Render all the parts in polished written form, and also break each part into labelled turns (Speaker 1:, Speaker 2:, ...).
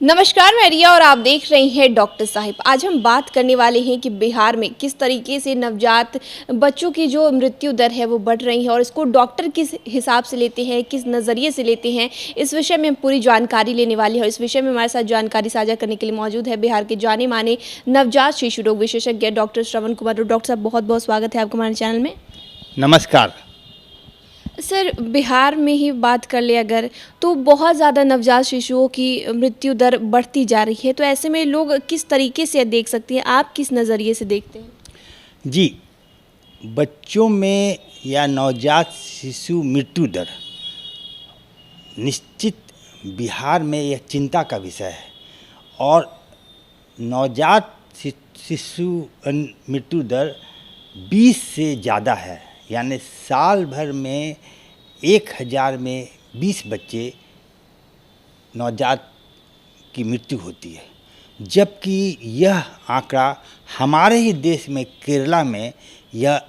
Speaker 1: नमस्कार, मैं रिया और आप देख रहे हैं डॉक्टर साहिब। आज हम बात करने वाले हैं कि बिहार में किस तरीके से नवजात बच्चों की जो मृत्यु दर है वो बढ़ रही है और इसको डॉक्टर किस हिसाब से लेते हैं, किस नज़रिए से लेते हैं, इस विषय में हम पूरी जानकारी लेने वाले हैं। और इस विषय में हमारे साथ जानकारी साझा करने के लिए मौजूद है बिहार के जाने माने नवजात शिशु रोग विशेषज्ञ डॉक्टर श्रवण कुमार। डॉक्टर साहब, बहुत बहुत स्वागत है आपका हमारे चैनल में।
Speaker 2: नमस्कार।
Speaker 1: सर, बिहार में ही बात कर ले अगर, तो बहुत ज़्यादा नवजात शिशुओं की मृत्यु दर बढ़ती जा रही है। तो ऐसे में लोग किस तरीके से देख सकते हैं, आप किस नज़रिए से देखते हैं?
Speaker 2: जी, बच्चों में या नवजात शिशु मृत्यु दर निश्चित बिहार में यह चिंता का विषय है और नवजात शिशु मृत्यु दर 20 से ज़्यादा है। यानी साल भर में 1000 में 20 बच्चे नवजात की मृत्यु होती है, जबकि यह आंकड़ा हमारे ही देश में केरला में यह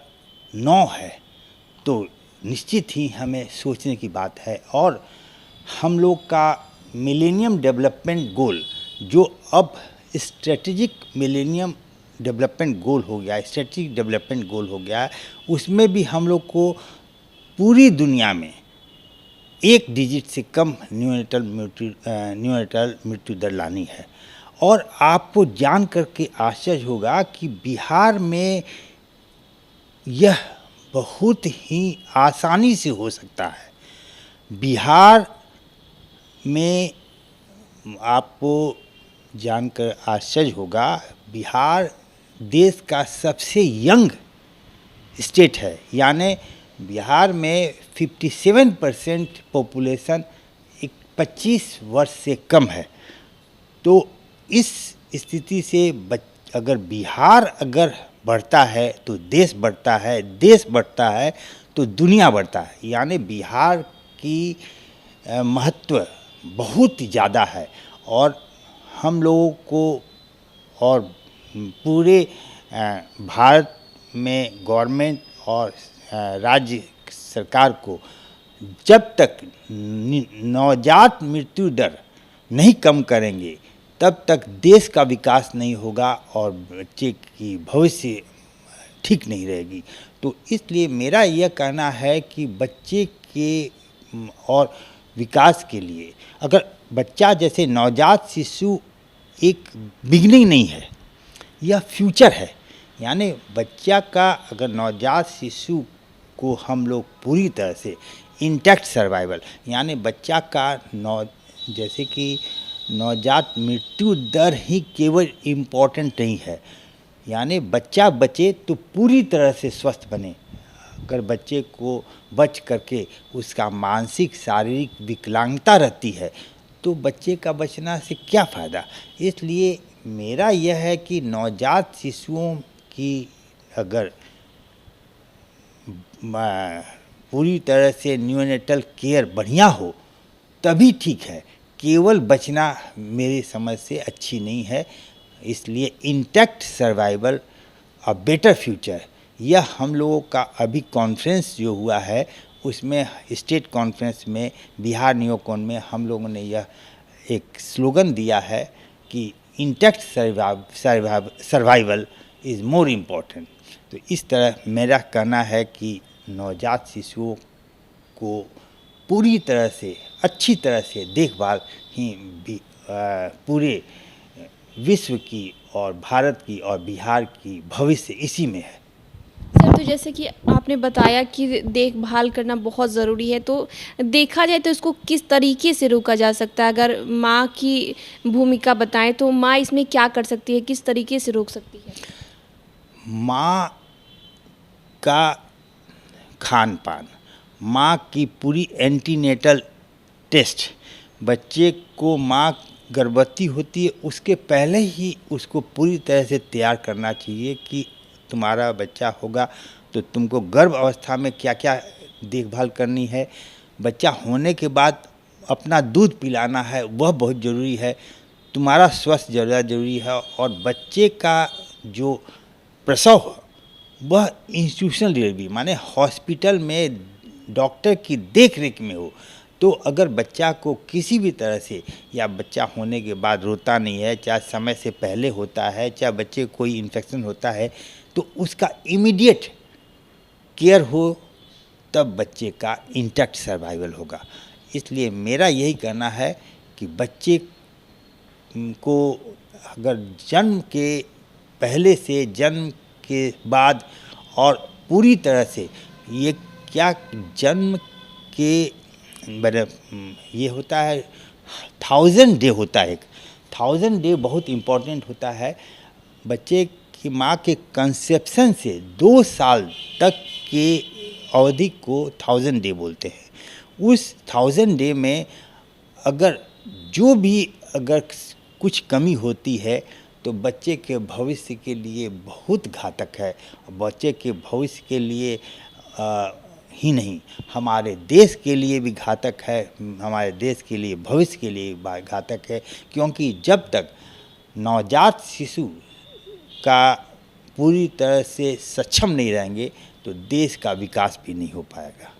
Speaker 2: 9 है। तो निश्चित ही हमें सोचने की बात है। और हम लोग का मिलेनियम डेवलपमेंट गोल, जो अब स्ट्रेटेजिक मिलेनियम डेवलपमेंट गोल हो गया, स्ट्रेटेजिक डेवलपमेंट गोल हो गया, उसमें भी हम लोग को पूरी दुनिया में 1 डिजिट से कम न्यूनेटल मृत्यु दर लानी है। और आपको जान करके आश्चर्य होगा कि बिहार में यह बहुत ही आसानी से हो सकता है। बिहार में आपको जानकर आश्चर्य होगा, बिहार देश का सबसे यंग स्टेट है। यानी बिहार में 57% पॉपुलेशन 25 वर्ष से कम है। तो इस स्थिति से अगर बिहार अगर बढ़ता है तो देश बढ़ता है, देश बढ़ता है तो दुनिया बढ़ता है। यानी बिहार की महत्व बहुत ज़्यादा है। और हम लोगों को और पूरे भारत में गवर्नमेंट और राज्य सरकार को जब तक नवजात मृत्यु दर नहीं कम करेंगे तब तक देश का विकास नहीं होगा और बच्चे की भविष्य ठीक नहीं रहेगी। तो इसलिए मेरा यह कहना है कि बच्चे के और विकास के लिए, अगर बच्चा जैसे नवजात शिशु एक बिगिनिंग नहीं है, यह फ्यूचर है। यानी बच्चा का अगर नवजात शिशु को हम लोग पूरी तरह से इंटैक्ट सर्वाइवल, यानी बच्चा का जैसे कि नवजात मृत्यु दर ही केवल इम्पोर्टेंट नहीं है, यानी बच्चा बचे तो पूरी तरह से स्वस्थ बने। अगर बच्चे को बच करके उसका मानसिक शारीरिक विकलांगता रहती है तो बच्चे का बचना से क्या फ़ायदा। इसलिए मेरा यह है कि नवजात शिशुओं की अगर पूरी तरह से न्यूनेटल केयर बढ़िया हो तभी ठीक है। केवल बचना मेरी समझ से अच्छी नहीं है। इसलिए intact survival a better future, यह हम लोगों का अभी कॉन्फ्रेंस जो हुआ है उसमें, स्टेट कॉन्फ्रेंस में बिहार नियोकॉन में हम लोगों ने यह एक स्लोगन दिया है कि intact survival is more important. तो इस तरह मेरा कहना है कि नवजात शिशुओं को पूरी तरह से अच्छी तरह से देखभाल ही पूरे विश्व की और भारत की और बिहार की भविष्य इसी में है।
Speaker 1: सर, तो जैसे कि आपने बताया कि देखभाल करना बहुत ज़रूरी है, तो देखा जाए तो इसको किस तरीके से रोका जा सकता है? अगर माँ की भूमिका बताएं तो माँ इसमें क्या कर सकती है, किस तरीके से रोक सकती है?
Speaker 2: माँ का खान पान, माँ की पूरी एंटीनेटल टेस्ट, बच्चे को माँ गर्भवती होती है उसके पहले ही उसको पूरी तरह से तैयार करना चाहिए कि तुम्हारा बच्चा होगा तो तुमको गर्भ अवस्था में क्या क्या देखभाल करनी है, बच्चा होने के बाद अपना दूध पिलाना है वह बहुत ज़रूरी है, तुम्हारा स्वास्थ्य ज़्यादा ज़रूरी है। और बच्चे का जो प्रसव वह इंस्टीट्यूशनल डिलीवरी, माने हॉस्पिटल में डॉक्टर की देख रेख में हो तो अगर बच्चा को किसी भी तरह से, या बच्चा होने के बाद रोता नहीं है, चाहे समय से पहले होता है, चाहे बच्चे को कोई इन्फेक्शन होता है, तो उसका इमीडिएट केयर हो, तब बच्चे का इंटैक्ट सर्वाइवल होगा। इसलिए मेरा यही कहना है कि बच्चे को अगर जन्म के पहले से, जन्म के बाद और पूरी तरह से, ये क्या जन्म के ये होता है 1000 डे होता है, 1000 डे बहुत इम्पोर्टेंट होता है। बच्चे की माँ के कंसेप्शन से 2 साल तक के अवधि को 1000 डे बोलते हैं। उस 1000 डे में अगर जो भी अगर कुछ कमी होती है तो बच्चे के भविष्य के लिए बहुत घातक है। बच्चे के भविष्य के लिए ही नहीं, हमारे देश के लिए भी घातक है, हमारे देश के लिए भविष्य के लिए घातक है। क्योंकि जब तक नवजात शिशु का पूरी तरह से सक्षम नहीं रहेंगे तो देश का विकास भी नहीं हो पाएगा।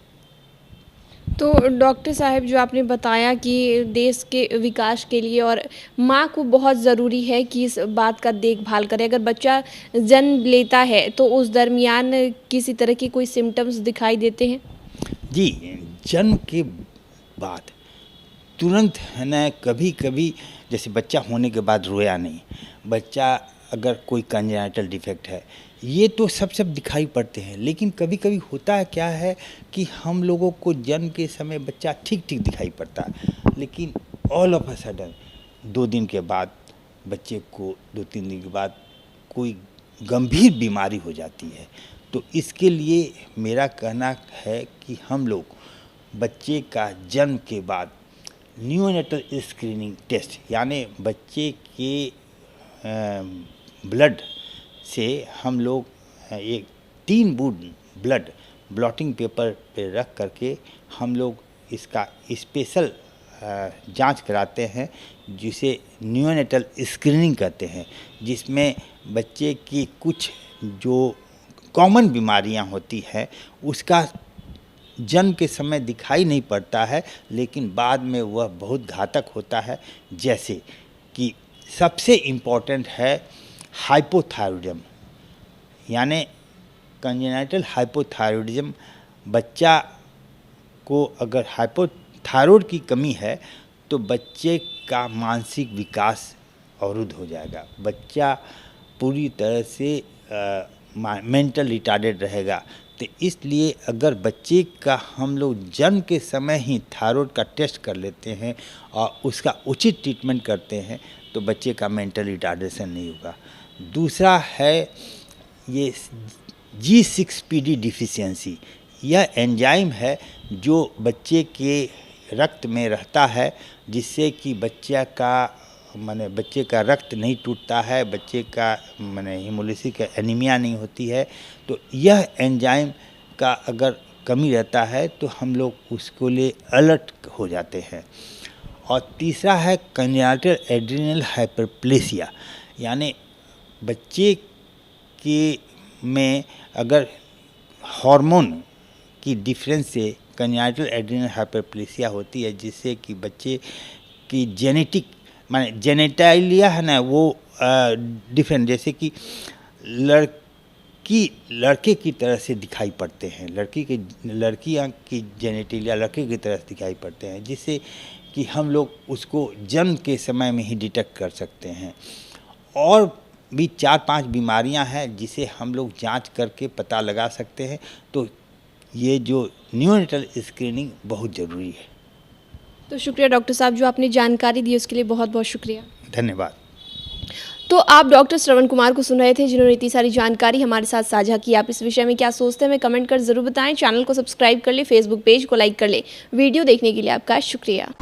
Speaker 1: तो डॉक्टर साहब, जो आपने बताया कि देश के विकास के लिए और माँ को बहुत ज़रूरी है कि इस बात का देखभाल करे। अगर बच्चा जन्म लेता है तो उस दरमियान किसी तरह के कोई सिम्टम्स दिखाई देते हैं?
Speaker 2: जी, जन्म के बाद तुरंत है ना, कभी कभी जैसे बच्चा होने के बाद रोया नहीं, बच्चा अगर कोई कंजेनिटल डिफेक्ट है, ये तो सब दिखाई पड़ते हैं। लेकिन कभी कभी होता है क्या है कि हम लोगों को जन्म के समय बच्चा ठीक ठीक दिखाई पड़ता है, लेकिन ऑल ऑफ अ सडन 2 दिन के बाद बच्चे को 2-3 दिन के बाद कोई गंभीर बीमारी हो जाती है। तो इसके लिए मेरा कहना है कि हम लोग बच्चे का जन्म के बाद न्यूनेटल स्क्रीनिंग टेस्ट, यानी बच्चे के ब्लड से हम लोग एक 3 बूंद ब्लड ब्लॉटिंग पेपर पे रख करके हम लोग इसका स्पेशल जांच कराते हैं, जिसे न्यूनेटल स्क्रीनिंग कहते हैं, जिसमें बच्चे की कुछ जो कॉमन बीमारियां होती हैं उसका जन्म के समय दिखाई नहीं पड़ता है, लेकिन बाद में वह बहुत घातक होता है। जैसे कि सबसे इम्पोर्टेंट है हाइपोथायरॉयडिज्म, यानी कंजेनिटल हाइपोथायरॉयडिज्म। बच्चा को अगर हाइपोथायरॉयड की कमी है तो बच्चे का मानसिक विकास अवरुद्ध हो जाएगा, बच्चा पूरी तरह से मेंटल रिटार्डेड रहेगा। तो इसलिए अगर बच्चे का हम लोग जन्म के समय ही थायराइड का टेस्ट कर लेते हैं और उसका उचित ट्रीटमेंट करते हैं तो बच्चे का मेंटल रिटार्डेशन नहीं होगा। दूसरा है ये G6PD डिफिशियंसी। यह एंजाइम है जो बच्चे के रक्त में रहता है, जिससे कि बच्चे का रक्त नहीं टूटता है, बच्चे का हीमोलिसिस एनीमिया नहीं होती है। तो यह एंजाइम का अगर कमी रहता है तो हम लोग उसको लिए अलर्ट हो जाते हैं। और तीसरा है कंजेनिटल एड्रिनल हाइपरप्लेसिया, यानी बच्चे के में अगर हार्मोन की डिफरेंस से कंजेनिटल एड्रिनल हाइपरप्लेसिया होती है, जिससे कि बच्चे की जेनेटालिया है ना, वो डिफरेंट, जैसे कि लड़के की तरह से दिखाई पड़ते हैं, लड़कियां की जेनेटिलिया लड़के की तरह से दिखाई पड़ते हैं, जिससे कि हम लोग उसको जन्म के समय में ही डिटेक्ट कर सकते हैं। और भी 4-5 बीमारियां हैं जिसे हम लोग जांच करके पता लगा सकते हैं। तो ये जो न्यूनेटल स्क्रीनिंग बहुत ज़रूरी है।
Speaker 1: तो शुक्रिया डॉक्टर साहब, जो आपने जानकारी दी उसके लिए बहुत बहुत शुक्रिया।
Speaker 2: धन्यवाद।
Speaker 1: तो आप डॉक्टर श्रवण कुमार को सुन रहे थे, जिन्होंने इतनी सारी जानकारी हमारे साथ साझा की। आप इस विषय में क्या सोचते हैं हमें कमेंट कर ज़रूर बताएं। चैनल को सब्सक्राइब कर ले, फेसबुक पेज को लाइक कर ले। वीडियो देखने के लिए आपका शुक्रिया।